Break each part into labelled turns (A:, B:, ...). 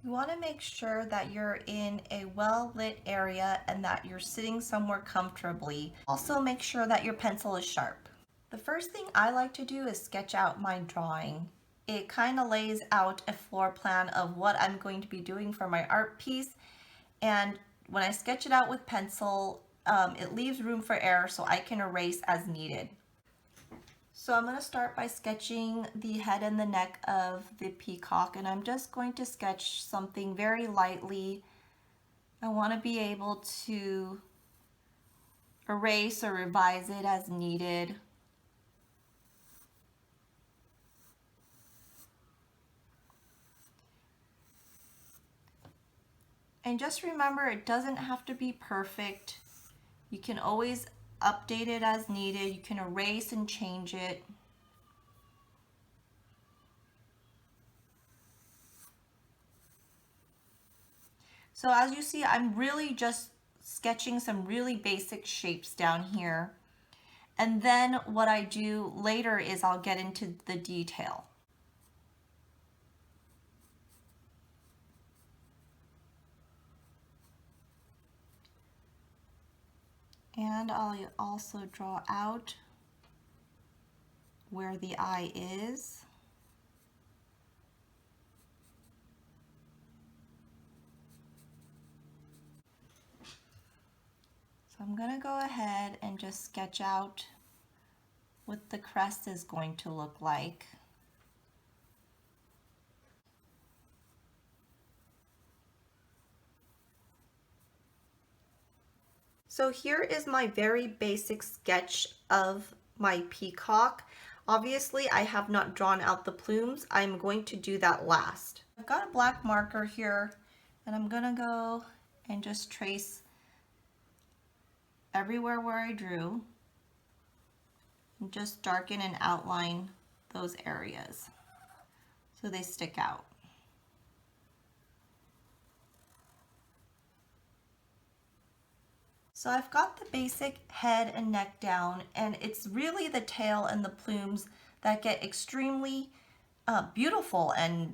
A: You want to make sure that you're in a well-lit area and that you're sitting somewhere comfortably. Also make sure that your pencil is sharp. The first thing I like to do is sketch out my drawing. It kind of lays out a floor plan of what I'm going to be doing for my art piece, and when I sketch it out with pencil, it leaves room for error so I can erase as needed. So I'm going to start by sketching the head and the neck of the peacock, and I'm just going to sketch something very lightly. I want to be able to erase or revise it as needed. And just remember, it doesn't have to be perfect. You can always update it as needed. You can erase and change it. So as you see, I'm really just sketching some really basic shapes down here. And then what I do later is I'll get into the detail. And I'll also draw out where the eye is. So I'm going to go ahead and just sketch out what the crest is going to look like. So here is my very basic sketch of my peacock. Obviously, I have not drawn out the plumes. I'm going to do that last. I've got a black marker here, and I'm gonna go and just trace everywhere where I drew, and just darken and outline those areas so they stick out. So I've got the basic head and neck down, and it's really the tail and the plumes that get extremely beautiful, and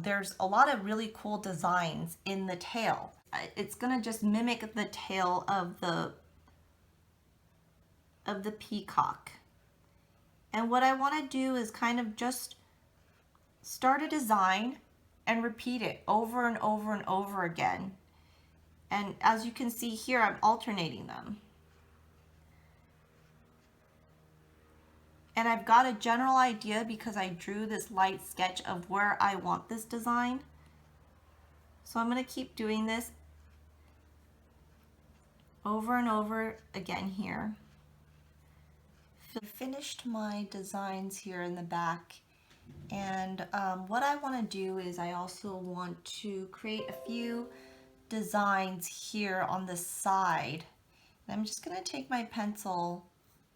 A: there's a lot of really cool designs in the tail. It's gonna just mimic the tail of the peacock. And what I want to do is kind of just start a design and repeat it over and over and over again. And as you can see here, I'm alternating them. And I've got a general idea because I drew this light sketch of where I want this design. So I'm going to keep doing this over and over again here. I finished my designs here in the back, and what I want to do is I also want to create a few designs here on the side. And I'm just going to take my pencil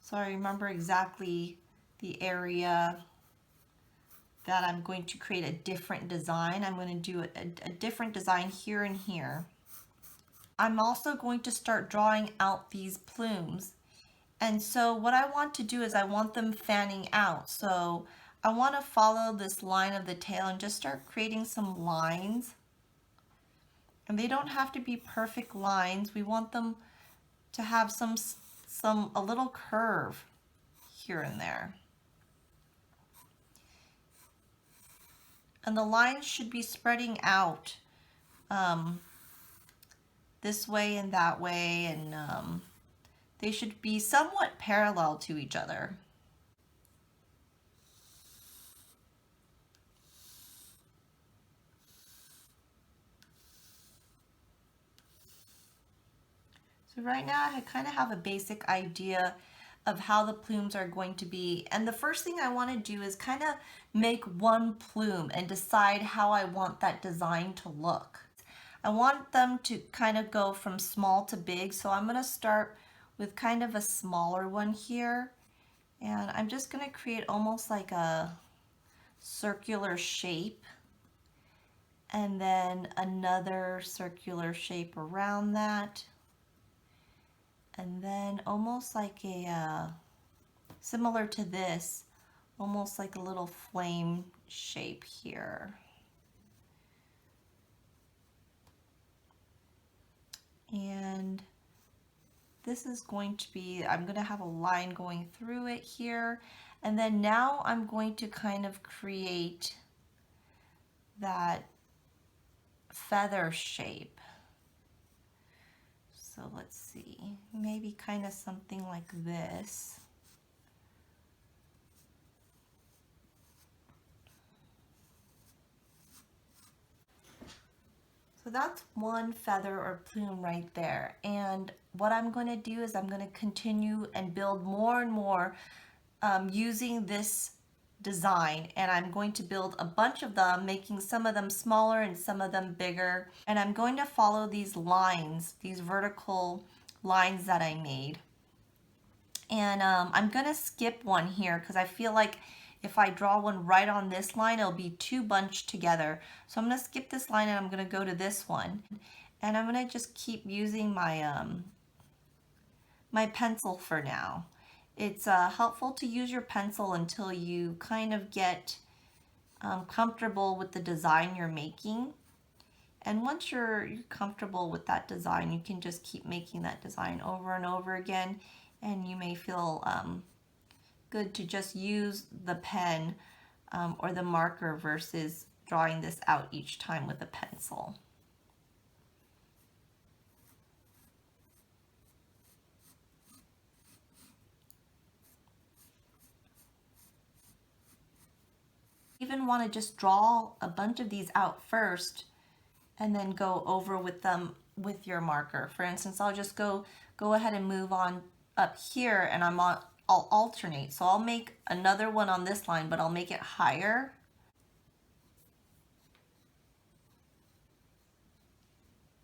A: so I remember exactly the area that I'm going to create a different design. I'm going to do a different design here and here. I'm also going to start drawing out these plumes. And so what I want to do is I want them fanning out. So I want to follow this line of the tail and just start creating some lines. And they don't have to be perfect lines. We want them to have a little curve here and there. And the lines should be spreading out this way and that way, and they should be somewhat parallel to each other. So right now I kind of have a basic idea of how the plumes are going to be. And the first thing I want to do is kind of make one plume and decide how I want that design to look. I want them to kind of go from small to big. So I'm going to start with kind of a smaller one here. And I'm just going to create almost like a circular shape. And then another circular shape around that. And then almost like a, similar to this, almost like a little flame shape here. And this is going to be, I'm going to have a line going through it here. And then now I'm going to kind of create that feather shape. So let's see, maybe kind of something like this. So that's one feather or plume right there. And what I'm going to do is I'm going to continue and build more and more using this design, and I'm going to build a bunch of them, making some of them smaller and some of them bigger. And I'm going to follow these lines, these vertical lines that I made. And I'm going to skip one here because I feel like if I draw one right on this line, it'll be too bunched together. So I'm going to skip this line and I'm going to go to this one. And I'm going to just keep using my, my pencil for now. It's helpful to use your pencil until you kind of get comfortable with the design you're making. And once you're comfortable with that design, you can just keep making that design over and over again. And you may feel good to just use the pen or the marker versus drawing this out each time with a pencil. Even want to just draw a bunch of these out first and then go over with them with your marker. For instance, I'll just go ahead and move on up here, and I'll alternate. So I'll make another one on this line, but I'll make it higher.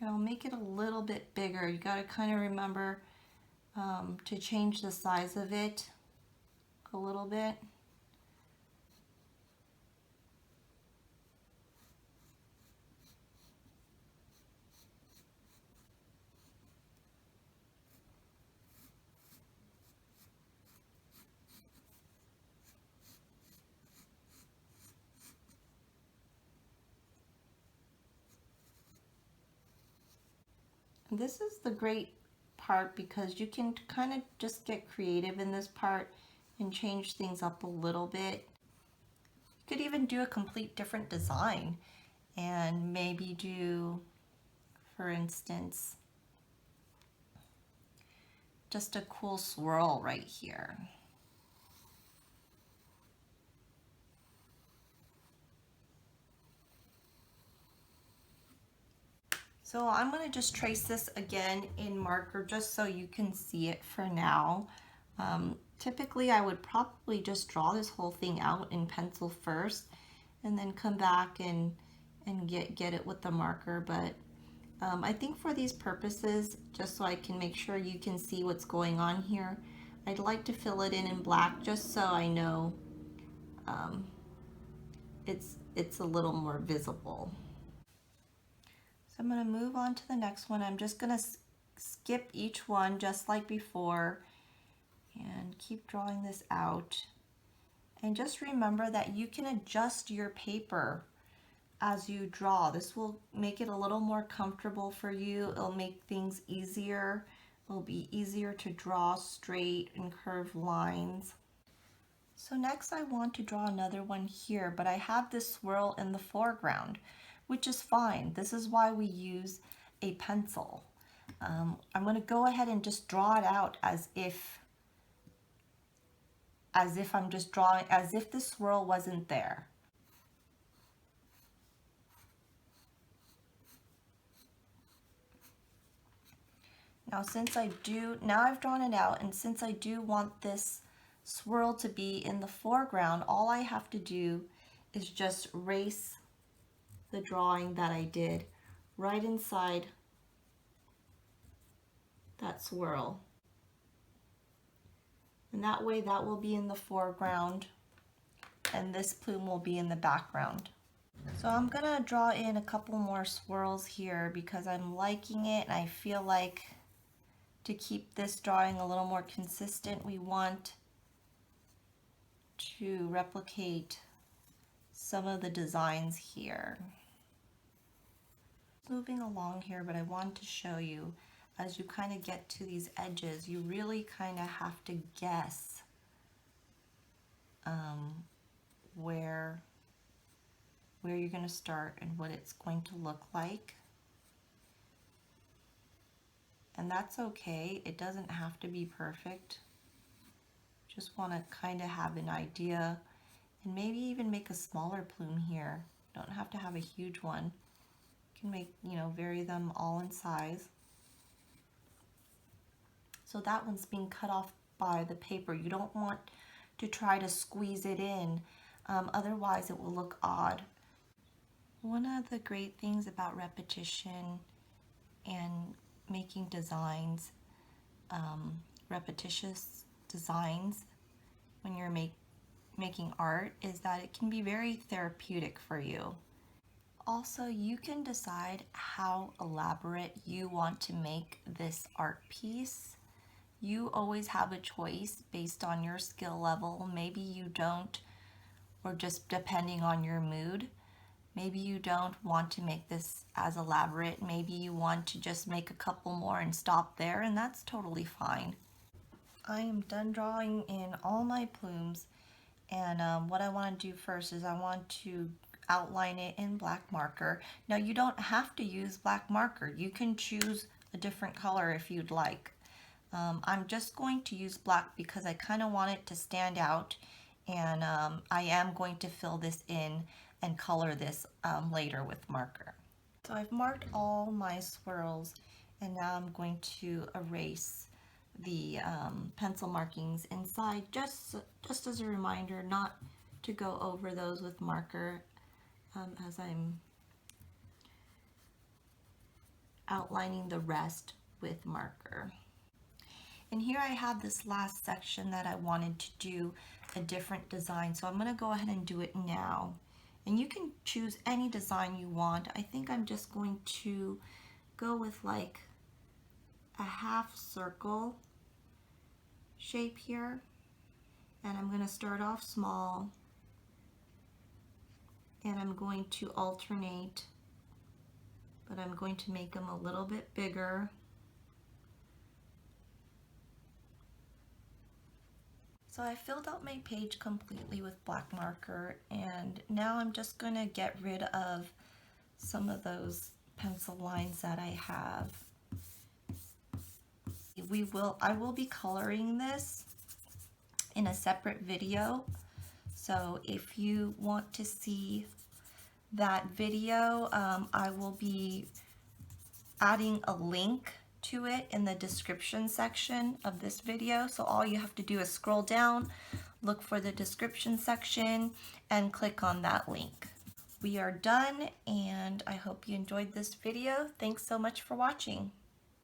A: And I'll make it a little bit bigger. You got to kind of remember to change the size of it a little bit. This is the great part because you can kind of just get creative in this part and change things up a little bit. You could even do a complete different design and maybe do, for instance, just a cool swirl right here. So I'm going to just trace this again in marker just so you can see it for now. Typically I would probably just draw this whole thing out in pencil first and then come back and get it with the marker, but I think for these purposes, just so I can make sure you can see what's going on here, I'd like to fill it in black just so I know it's a little more visible. So I'm going to move on to the next one. I'm just going to skip each one just like before and keep drawing this out. And just remember that you can adjust your paper as you draw. This will make it a little more comfortable for you. It'll make things easier. It'll be easier to draw straight and curved lines. So next I want to draw another one here, but I have this swirl in the foreground, which is fine. This is why we use a pencil. I'm going to go ahead and just draw it out as if I'm just drawing, as if the swirl wasn't there. Now I've drawn it out, and since I do want this swirl to be in the foreground, all I have to do is just erase the drawing that I did right inside that swirl. And that way that will be in the foreground and this plume will be in the background. So I'm gonna draw in a couple more swirls here because I'm liking it, and I feel like to keep this drawing a little more consistent, we want to replicate some of the designs here. Moving along here, but I want to show you as you kind of get to these edges, you really kind of have to guess where you're going to start and what it's going to look like. And that's okay. It doesn't have to be perfect. Just want to kind of have an idea, and maybe even make a smaller plume here. Don't have to have a huge one. You can make, vary them all in size. So that one's being cut off by the paper. You don't want to try to squeeze it in, otherwise it will look odd. One of the great things about repetition and making designs, repetitious designs when you're making art, is that it can be very therapeutic for you. Also, you can decide how elaborate you want to make this art piece. You always have a choice based on your skill level. Maybe you don't, or just depending on your mood. Maybe you don't want to make this as elaborate. Maybe you want to just make a couple more and stop there, and that's totally fine. I am done drawing in all my plumes, and what I want to do first is I want to outline it in black marker. Now, you don't have to use black marker. You can choose a different color if you'd like. I'm just going to use black because I kind of want it to stand out, and I am going to fill this in and color this later with marker. So I've marked all my swirls, and now I'm going to erase the pencil markings inside, just as a reminder not to go over those with marker as I'm outlining the rest with marker. And here I have this last section that I wanted to do a different design, so I'm going to go ahead and do it now. And you can choose any design you want. I think I'm just going to go with like a half circle shape here. And I'm going to start off small, and I'm going to alternate, but I'm going to make them a little bit bigger. So I filled out my page completely with black marker, and now I'm just going to get rid of some of those pencil lines that I have. I will be coloring this in a separate video, so if you want to see that video, I will be adding a link to it in the description section of this video. So all you have to do is scroll down, look for the description section, and click on that link. We are done, and I hope you enjoyed this video. Thanks so much for watching.